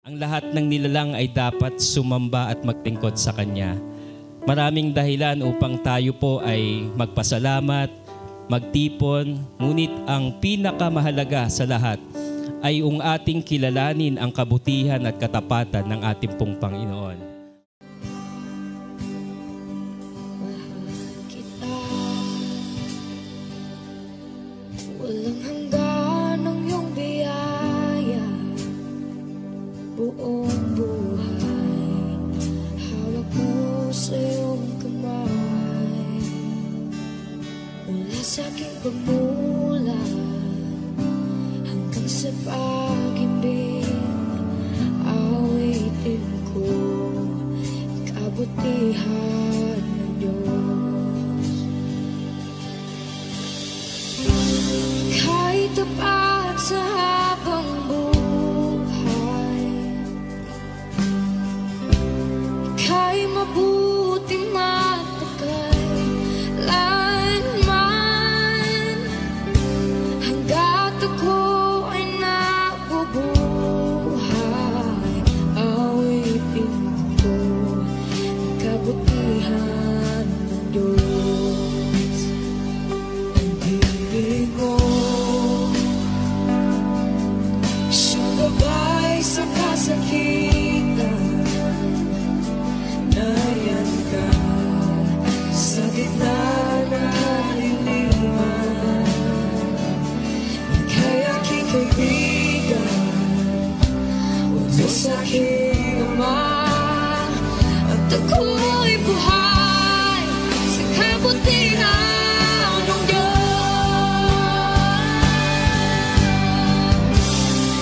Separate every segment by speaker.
Speaker 1: Ang lahat ng nilalang ay dapat sumamba at magtingkod sa Kanya. Maraming dahilan upang tayo po ay magpasalamat, magtipon, ngunit ang pinakamahalaga sa lahat ay ang ating kilalanin ang kabutihan at katapatan ng ating pong Panginoon.
Speaker 2: Walang hanggan ang iyong biyaya, buong buhay, hawak mo sa iyong kamay. Mula sa aking pagmula hanggang sa pag-ibig, awitin ko kabutihan ng Diyos. Kahit tapat sa habang buhay, ika'y mabuti mataglanman. Hanggat ako ay nabubuhay, awitin ko ang kabutihan ng Diyos. Ang ibig mo siyang gabay sa kasakitan, nariyan ka sa gitna ng kaliliman. Ika'y aking kaibigan, Diyos aking Ama, at ako'y buhay sa kabutihan ng Diyos.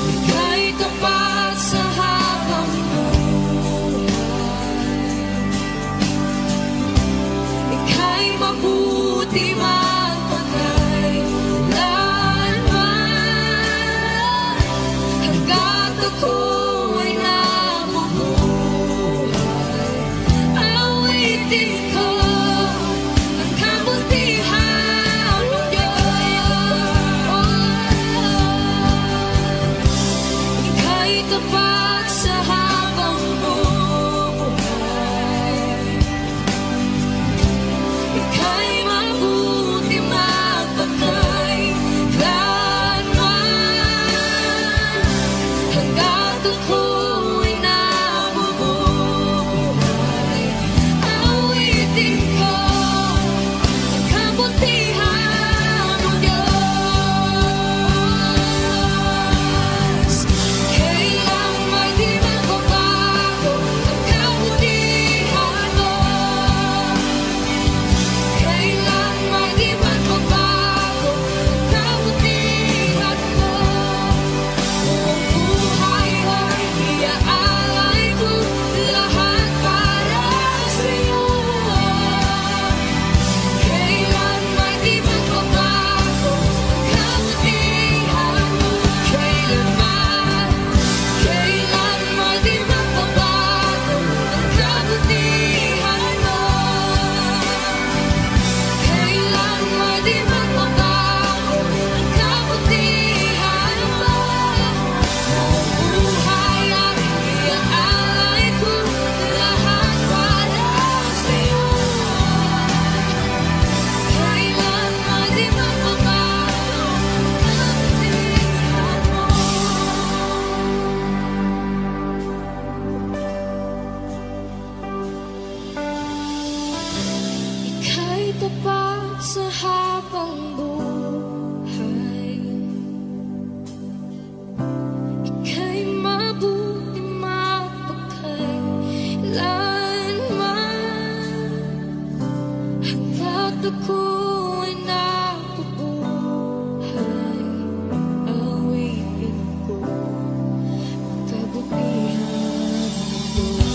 Speaker 2: Ika'y tapat sa habang buhay, ika'y mabuti magpakailanman. Hanggat ako ay nabubuhay, awitin ko ang kabutihan ng Diyos. Ika'y tapat sa habang buhay, ika'y mabuti magpakailanman. Hanggat ako ay nabubuhay, awitin ko ang kabutihan ng Diyos. Kailan may di magbabago ang kabutihan mo, kailan may di magbabago ang kabutihan mo. Buong buhay ay iaalay ko lahat para sa'yo. Kailan may di magbabago ang kabutihan mo, kailan may di magbabago ang kabutihan mo, kailan may di magbabago ang kabutihan mo. Buong buhay ay iaalay ko lahat para sa'yo. Kailan may di magbabago ang kabutihan mo. Ika'y tapat sa habang buhay, ika'y mabuti magpakailanman. Hanggat ako ay nabubuhay, awitin ko ang kabutihan ng Diyos.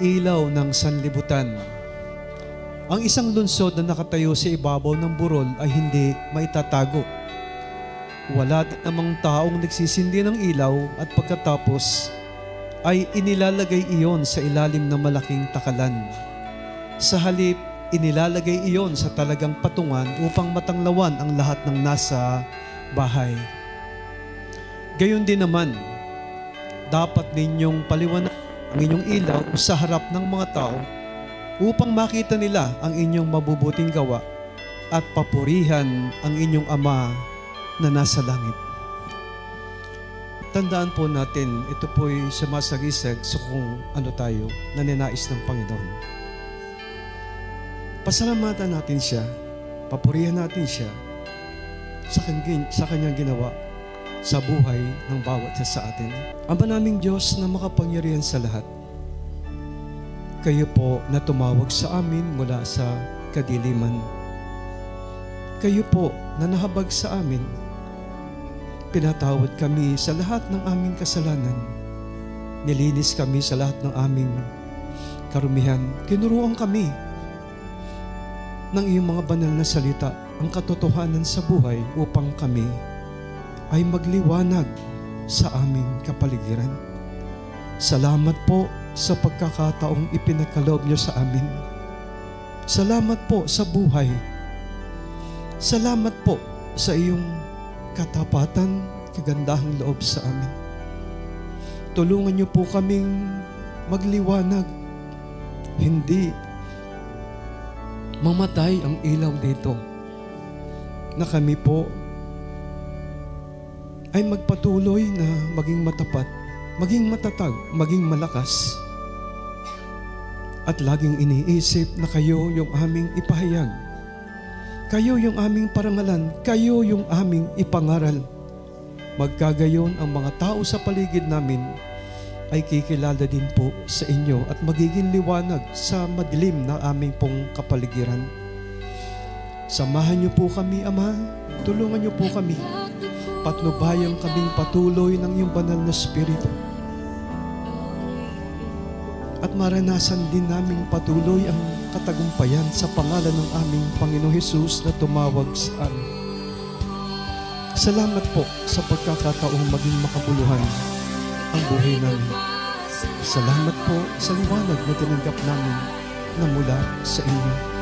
Speaker 3: ilaw ng sanlibutan. Ang isang lungsod na nakatayo sa ibabaw ng burol ay hindi maitatago. Wala din namang taong nagsisindi ng ilaw at pagkatapos ay inilalagay iyon sa ilalim ng malaking takalan. Sa halip, inilalagay iyon sa talagang patungan upang matanglawan ang lahat ng nasa bahay. Gayon din naman, dapat ninyong paliwanag ang inyong ilaw sa harap ng mga tao upang makita nila ang inyong mabubuting gawa at papurihan ang inyong Ama na nasa langit. Tandaan po natin, ito po'y sumasagisag sa kung ano tayo na ninais ng Panginoon. Pasalamatan natin siya, papurihan natin siya sa kanyang ginawa sa buhay ng bawat isa sa atin. Ama naming Diyos na makapangyarihan sa lahat, kayo po na tumawag sa amin mula sa kadiliman. Kayo po na nahabag sa amin. Pinatawad kami sa lahat ng aming kasalanan. Nilinis kami sa lahat ng aming karumihan. Tinuruan kami ng iyong mga banal na salita, ang katotohanan sa buhay upang kami ay magliwanag sa aming kapaligiran. Salamat po sa pagkakataong ipinagkaloob niyo sa amin. Salamat po sa buhay. Salamat po sa iyong katapatan, kagandahang loob sa amin. Tulungan niyo po kaming magliwanag. Hindi mamatay ang ilaw dito. Na kami po ay magpatuloy na maging matapat, maging matatag, maging malakas. At laging iniisip na kayo yung aming ipahayag. Kayo yung aming parangalan. Kayo yung aming ipangaral. Magkagayon ang mga tao sa paligid namin ay kikilala din po sa inyo at magiging liwanag sa madilim na aming pong kapaligiran. Samahan niyo po kami, Ama. Tulungan niyo po kami. Patnubayan kaming patuloy ng iyong banal na Espiritu. At maranasan din naming patuloy ang katagumpayan sa pangalan ng aming Panginoong Hesus na tumawag sa amin. Salamat po sa pagkakataong maging makabuluhan ang buhay namin. Salamat po sa liwanag na tinanggap namin na mula sa inyo.